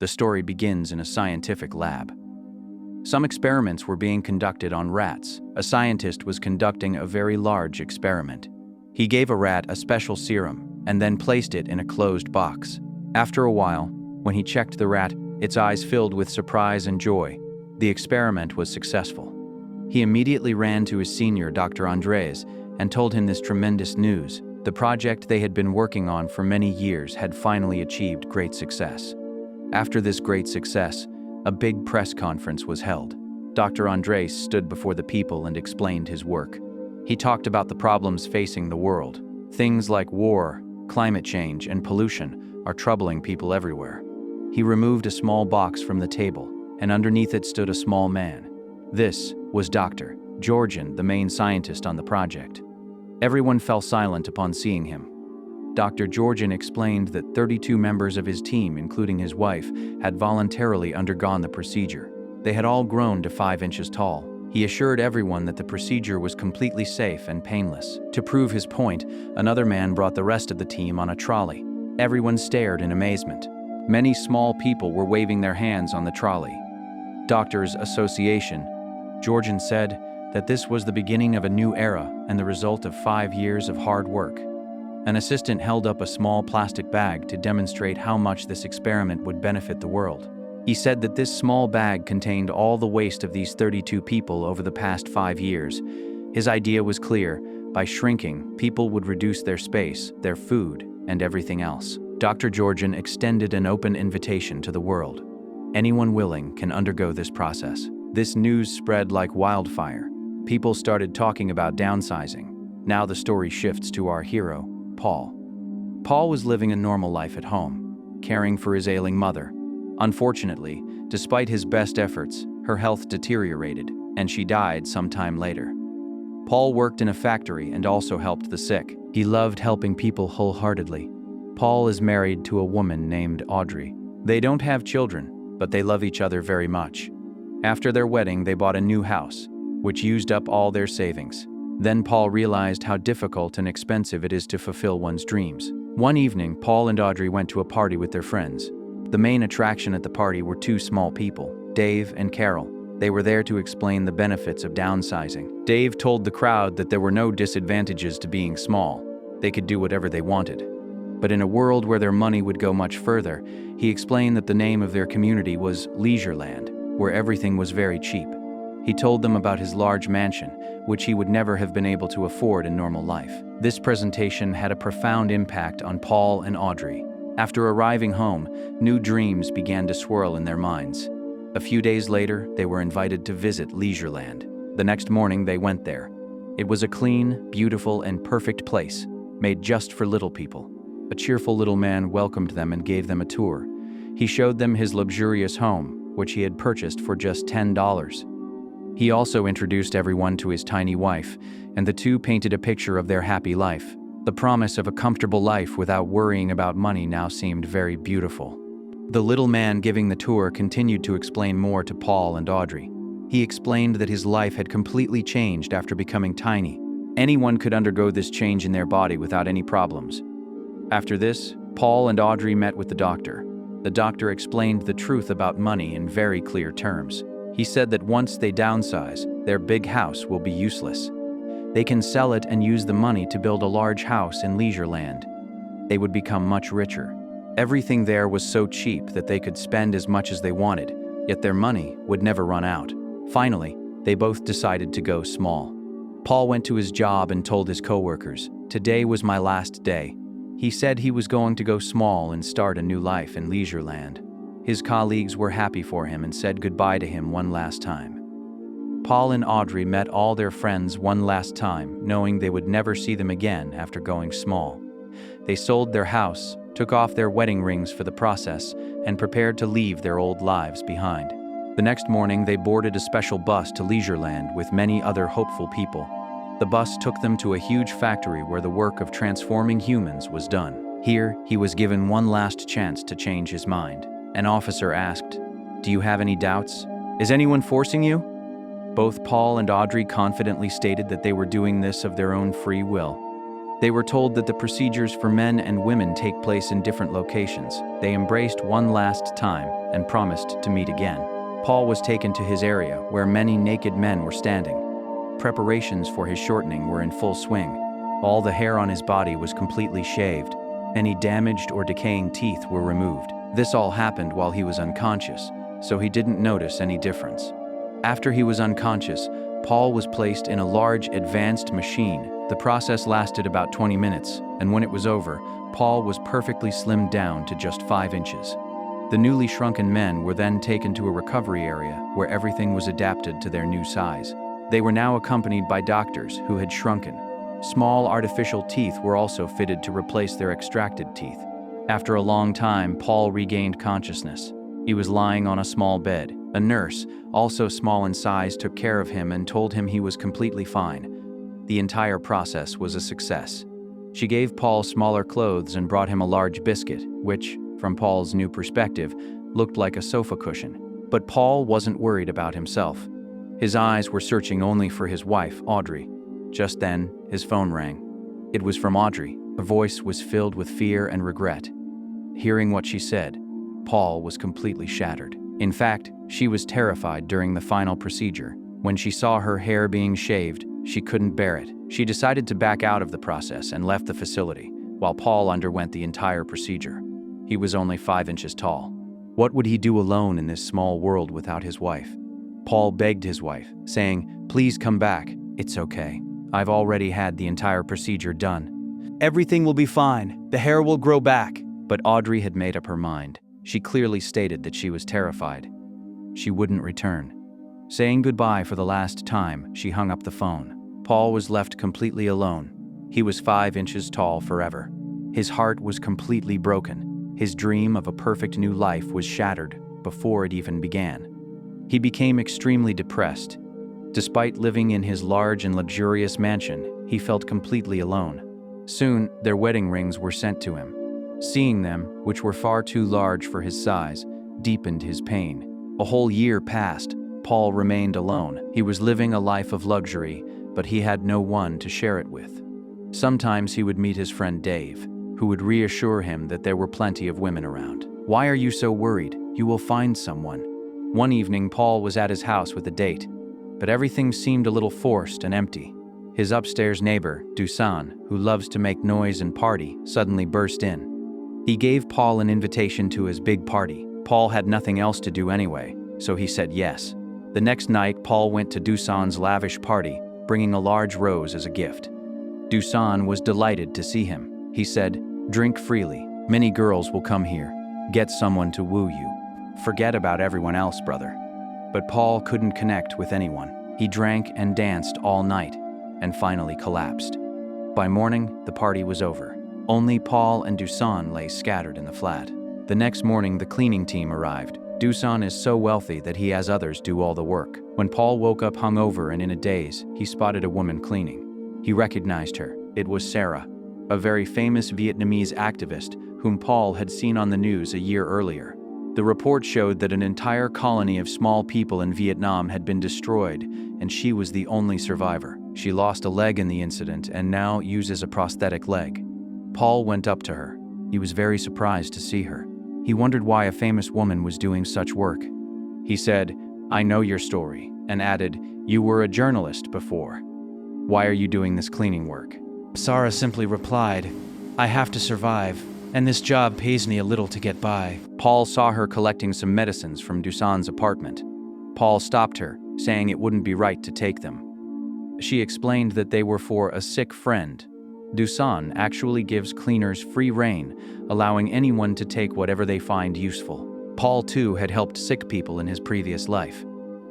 The story begins in a scientific lab. Some experiments were being conducted on rats. A scientist was conducting a very large experiment. He gave a rat a special serum and then placed it in a closed box. After a while, when he checked the rat, its eyes filled with surprise and joy. The experiment was successful. He immediately ran to his senior, Dr. Andres, and told him this tremendous news. The project they had been working on for many years had finally achieved great success. After this great success, a big press conference was held. Dr. Andres stood before the people and explained his work. He talked about the problems facing the world. Things like war, climate change, and pollution are troubling people everywhere. He removed a small box from the table, and underneath it stood a small man. This was Dr. Georgian, the main scientist on the project. Everyone fell silent upon seeing him. Dr. Georgian explained that 32 members of his team, including his wife, had voluntarily undergone the procedure. They had all grown to 5 inches tall. He assured everyone that the procedure was completely safe and painless. To prove his point, another man brought the rest of the team on a trolley. Everyone stared in amazement. Many small people were waving their hands on the trolley. Doctors Association, Georgian said that this was the beginning of a new era and the result of 5 years of hard work. An assistant held up a small plastic bag to demonstrate how much this experiment would benefit the world. He said that this small bag contained all the waste of these 32 people over the past 5 years. His idea was clear. By shrinking, people would reduce their space, their food, and everything else. Dr. Georgian extended an open invitation to the world. Anyone willing can undergo this process. This news spread like wildfire. People started talking about downsizing. Now the story shifts to our hero, Paul. Paul was living a normal life at home, caring for his ailing mother. Unfortunately, despite his best efforts, her health deteriorated, and she died sometime later. Paul worked in a factory and also helped the sick. He loved helping people wholeheartedly. Paul is married to a woman named Audrey. They don't have children, but they love each other very much. After their wedding, they bought a new house, which used up all their savings. Then Paul realized how difficult and expensive it is to fulfill one's dreams. One evening, Paul and Audrey went to a party with their friends. The main attraction at the party were 2 small people, Dave and Carol. They were there to explain the benefits of downsizing. Dave told the crowd that there were no disadvantages to being small. They could do whatever they wanted. But in a world where their money would go much further, he explained that the name of their community was Leisureland, where everything was very cheap. He told them about his large mansion, which he would never have been able to afford in normal life. This presentation had a profound impact on Paul and Audrey. After arriving home, new dreams began to swirl in their minds. A few days later, they were invited to visit Leisureland. The next morning, they went there. It was a clean, beautiful, and perfect place, made just for little people. A cheerful little man welcomed them and gave them a tour. He showed them his luxurious home, which he had purchased for just $10. He also introduced everyone to his tiny wife, and the two painted a picture of their happy life. The promise of a comfortable life without worrying about money now seemed very beautiful. The little man giving the tour continued to explain more to Paul and Audrey. He explained that his life had completely changed after becoming tiny. Anyone could undergo this change in their body without any problems. After this, Paul and Audrey met with the doctor. The doctor explained the truth about money in very clear terms. He said that once they downsize, their big house will be useless. They can sell it and use the money to build a large house in Leisureland. They would become much richer. Everything there was so cheap that they could spend as much as they wanted, yet their money would never run out. Finally, they both decided to go small. Paul went to his job and told his coworkers, "Today was my last day." He said he was going to go small and start a new life in Leisureland. His colleagues were happy for him and said goodbye to him one last time. Paul and Audrey met all their friends one last time, knowing they would never see them again after going small. They sold their house, took off their wedding rings for the process, and prepared to leave their old lives behind. The next morning, they boarded a special bus to Leisureland with many other hopeful people. The bus took them to a huge factory where the work of transforming humans was done. Here, he was given one last chance to change his mind. An officer asked, "Do you have any doubts? Is anyone forcing you?" Both Paul and Audrey confidently stated that they were doing this of their own free will. They were told that the procedures for men and women take place in different locations. They embraced one last time and promised to meet again. Paul was taken to his area, where many naked men were standing. Preparations for his shortening were in full swing. All the hair on his body was completely shaved. Any damaged or decaying teeth were removed. This all happened while he was unconscious, so he didn't notice any difference. After he was unconscious, Paul was placed in a large, advanced machine. The process lasted about 20 minutes, and when it was over, Paul was perfectly slimmed down to just 5 inches. The newly shrunken men were then taken to a recovery area where everything was adapted to their new size. They were now accompanied by doctors who had shrunken. Small artificial teeth were also fitted to replace their extracted teeth. After a long time, Paul regained consciousness. He was lying on a small bed. A nurse, also small in size, took care of him and told him he was completely fine. The entire process was a success. She gave Paul smaller clothes and brought him a large biscuit, which, from Paul's new perspective, looked like a sofa cushion. But Paul wasn't worried about himself. His eyes were searching only for his wife, Audrey. Just then, his phone rang. It was from Audrey. Her voice was filled with fear and regret. Hearing what she said, Paul was completely shattered. In fact, she was terrified during the final procedure. When she saw her hair being shaved, she couldn't bear it. She decided to back out of the process and left the facility, while Paul underwent the entire procedure. He was only 5 inches tall. What would he do alone in this small world without his wife? Paul begged his wife, saying, "Please come back. It's okay. I've already had the entire procedure done. Everything will be fine. The hair will grow back." But Audrey had made up her mind. She clearly stated that she was terrified. She wouldn't return. Saying goodbye for the last time, she hung up the phone. Paul was left completely alone. He was 5 inches tall forever. His heart was completely broken. His dream of a perfect new life was shattered before it even began. He became extremely depressed. Despite living in his large and luxurious mansion, he felt completely alone. Soon, their wedding rings were sent to him. Seeing them, which were far too large for his size, deepened his pain. A whole year passed. Paul remained alone. He was living a life of luxury, but he had no one to share it with. Sometimes he would meet his friend Dave, who would reassure him that there were plenty of women around. "Why are you so worried? You will find someone." One evening, Paul was at his house with a date, but everything seemed a little forced and empty. His upstairs neighbor, Dusan, who loves to make noise and party, suddenly burst in. He gave Paul an invitation to his big party. Paul had nothing else to do anyway, so he said yes. The next night, Paul went to Dusan's lavish party, bringing a large rose as a gift. Dusan was delighted to see him. He said, "Drink freely. Many girls will come here. Get someone to woo you. Forget about everyone else, brother." But Paul couldn't connect with anyone. He drank and danced all night, and finally collapsed. By morning, the party was over. Only Paul and Dusan lay scattered in the flat. The next morning, the cleaning team arrived. Dusan is so wealthy that he has others do all the work. When Paul woke up hungover and in a daze, he spotted a woman cleaning. He recognized her. It was Sara, a very famous Vietnamese activist whom Paul had seen on the news a year earlier. The report showed that an entire colony of small people in Vietnam had been destroyed, and she was the only survivor. She lost a leg in the incident and now uses a prosthetic leg. Paul went up to her. He was very surprised to see her. He wondered why a famous woman was doing such work. He said, "I know your story," and added, "You were a journalist before. Why are you doing this cleaning work?" Sara simply replied, "I have to survive, and this job pays me a little to get by." Paul saw her collecting some medicines from Dusan's apartment. Paul stopped her, saying it wouldn't be right to take them. She explained that they were for a sick friend. Dusan actually gives cleaners free rein, allowing anyone to take whatever they find useful. Paul, too, had helped sick people in his previous life.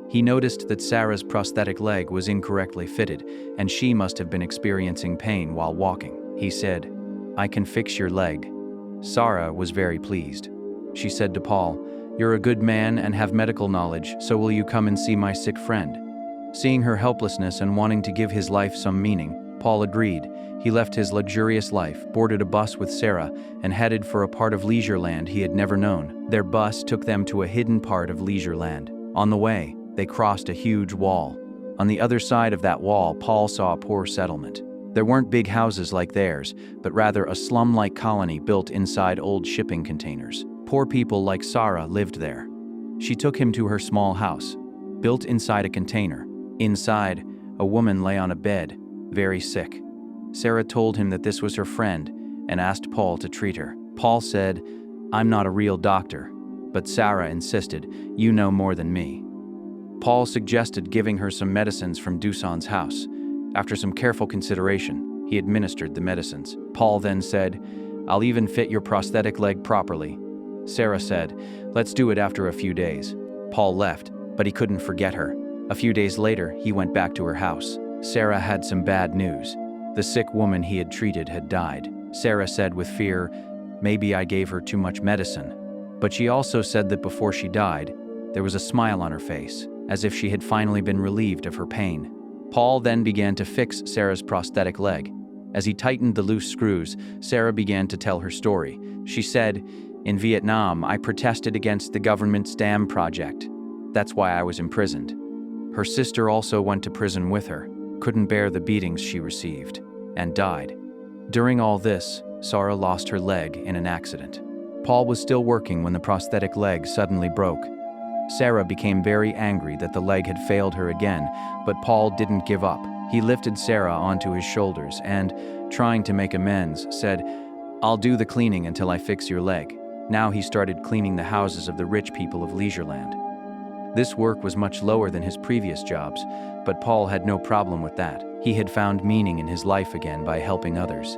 He noticed that Sara's prosthetic leg was incorrectly fitted, and she must have been experiencing pain while walking. He said, "I can fix your leg." Sara was very pleased. She said to Paul, "You're a good man and have medical knowledge, so will you come and see my sick friend?" Seeing her helplessness and wanting to give his life some meaning, Paul agreed. He left his luxurious life, boarded a bus with Sara, and headed for a part of Leisureland he had never known. Their bus took them to a hidden part of Leisureland. On the way, they crossed a huge wall. On the other side of that wall, Paul saw a poor settlement. There weren't big houses like theirs, but rather a slum-like colony built inside old shipping containers. Poor people like Sara lived there. She took him to her small house, built inside a container. Inside, a woman lay on a bed, very sick. Sara told him that this was her friend and asked Paul to treat her. Paul said, "I'm not a real doctor," but Sara insisted, "You know more than me." Paul suggested giving her some medicines from Duson's house. After some careful consideration, he administered the medicines. Paul then said, "I'll even fit your prosthetic leg properly." Sara said, "Let's do it after a few days." Paul left, but he couldn't forget her. A few days later, he went back to her house. Sara had some bad news. The sick woman he had treated had died. Sara said with fear, "Maybe I gave her too much medicine." But she also said that before she died, there was a smile on her face, as if she had finally been relieved of her pain. Paul then began to fix Sara's prosthetic leg. As he tightened the loose screws, Sara began to tell her story. She said, "In Vietnam, I protested against the government's dam project. That's why I was imprisoned." Her sister also went to prison with her, couldn't bear the beatings she received, and died. During all this, Sara lost her leg in an accident. Paul was still working when the prosthetic leg suddenly broke. Sara became very angry that the leg had failed her again, but Paul didn't give up. He lifted Sara onto his shoulders and, trying to make amends, said, "I'll do the cleaning until I fix your leg." Now he started cleaning the houses of the rich people of Leisureland. This work was much lower than his previous jobs, but Paul had no problem with that. He had found meaning in his life again by helping others.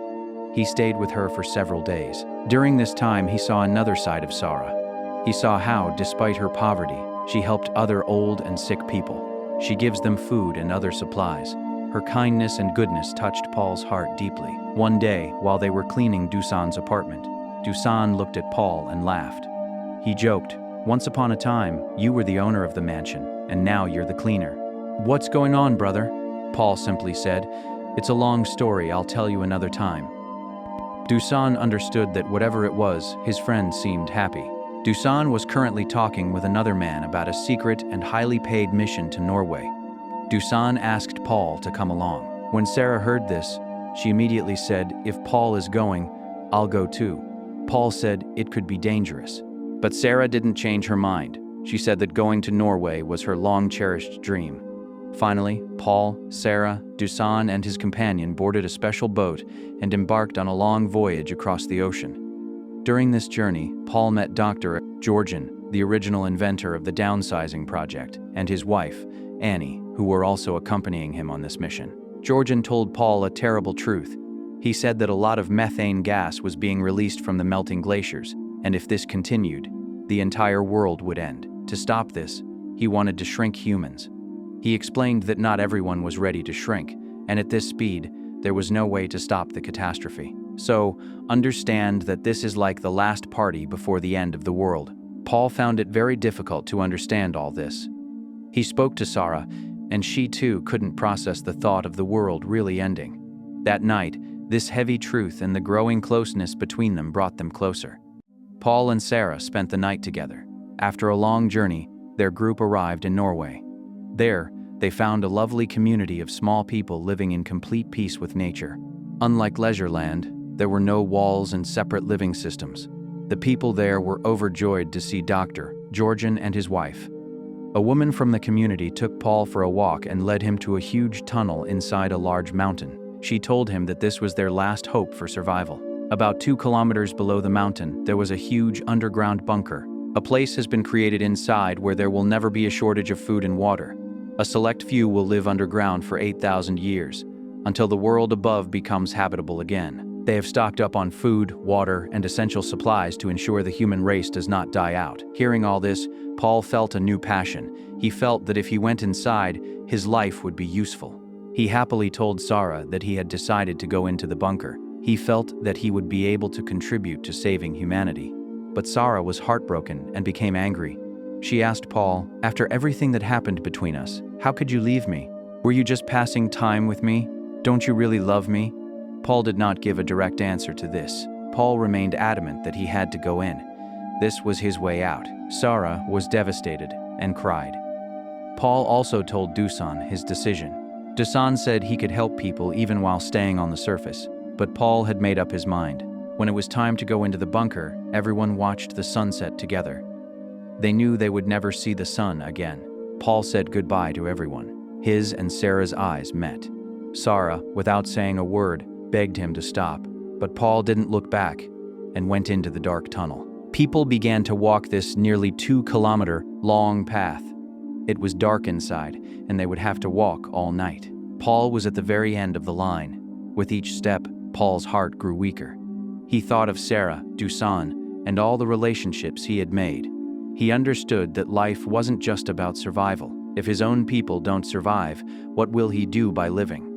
He stayed with her for several days. During this time, he saw another side of Sara. He saw how, despite her poverty, she helped other old and sick people. She gives them food and other supplies. Her kindness and goodness touched Paul's heart deeply. One day, while they were cleaning Duson's apartment, Duson looked at Paul and laughed. He joked, "Once upon a time, you were the owner of the mansion, and now you're the cleaner." "What's going on, brother?" Paul simply said, "It's a long story, I'll tell you another time." Duson understood that whatever it was, his friend seemed happy. Duson was currently talking with another man about a secret and highly paid mission to Norway. Duson asked Paul to come along. When Sara heard this, she immediately said, "If Paul is going, I'll go too." Paul said it could be dangerous. But Sara didn't change her mind. She said that going to Norway was her long-cherished dream. Finally, Paul, Sara, Duson, and his companion boarded a special boat and embarked on a long voyage across the ocean. During this journey, Paul met Dr. Georgian, the original inventor of the downsizing project, and his wife, Annie, who were also accompanying him on this mission. Georgian told Paul a terrible truth. He said that a lot of methane gas was being released from the melting glaciers, and if this continued, the entire world would end. To stop this, he wanted to shrink humans. He explained that not everyone was ready to shrink, and at this speed, there was no way to stop the catastrophe. So, understand that this is like the last party before the end of the world. Paul found it very difficult to understand all this. He spoke to Sara, and she too couldn't process the thought of the world really ending. That night, this heavy truth and the growing closeness between them brought them closer. Paul and Sara spent the night together. After a long journey, their group arrived in Norway. There, they found a lovely community of small people living in complete peace with nature. Unlike Leisureland, there were no walls and separate living systems. The people there were overjoyed to see Dr. Georgian and his wife. A woman from the community took Paul for a walk and led him to a huge tunnel inside a large mountain. She told him that this was their last hope for survival. About 2 kilometers below the mountain, there was a huge underground bunker. A place has been created inside where there will never be a shortage of food and water. A select few will live underground for 8,000 years, until the world above becomes habitable again. They have stocked up on food, water, and essential supplies to ensure the human race does not die out. Hearing all this, Paul felt a new passion. He felt that if he went inside, his life would be useful. He happily told Sara that he had decided to go into the bunker. He felt that he would be able to contribute to saving humanity. But Sara was heartbroken and became angry. She asked Paul, "After everything that happened between us, how could you leave me? Were you just passing time with me? Don't you really love me?" Paul did not give a direct answer to this. Paul remained adamant that he had to go in. This was his way out. Sara was devastated and cried. Paul also told Duson his decision. Dusan said he could help people even while staying on the surface, but Paul had made up his mind. When it was time to go into the bunker, everyone watched the sunset together. They knew they would never see the sun again. Paul said goodbye to everyone. His and Sara's eyes met. Sara, without saying a word, begged him to stop, but Paul didn't look back and went into the dark tunnel. People began to walk this nearly 2-kilometer long path. It was dark inside, and they would have to walk all night. Paul was at the very end of the line. With each step, Paul's heart grew weaker. He thought of Sara, Dusan, and all the relationships he had made. He understood that life wasn't just about survival. If his own people don't survive, what will he do by living?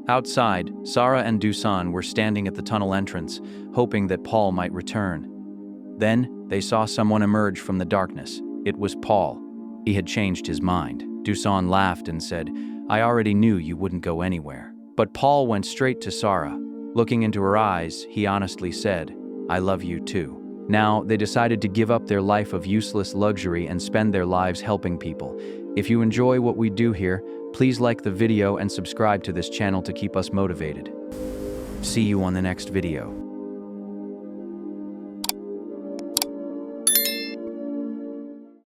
Outside, Sara and Dusan were standing at the tunnel entrance, hoping that Paul might return. Then, they saw someone emerge from the darkness. It was Paul. He had changed his mind. Dusan laughed and said, "I already knew you wouldn't go anywhere." But Paul went straight to Sara. Looking into her eyes, he honestly said, "I love you too." Now, they decided to give up their life of useless luxury and spend their lives helping people. If you enjoy what we do here, please like the video and subscribe to this channel to keep us motivated. See you on the next video.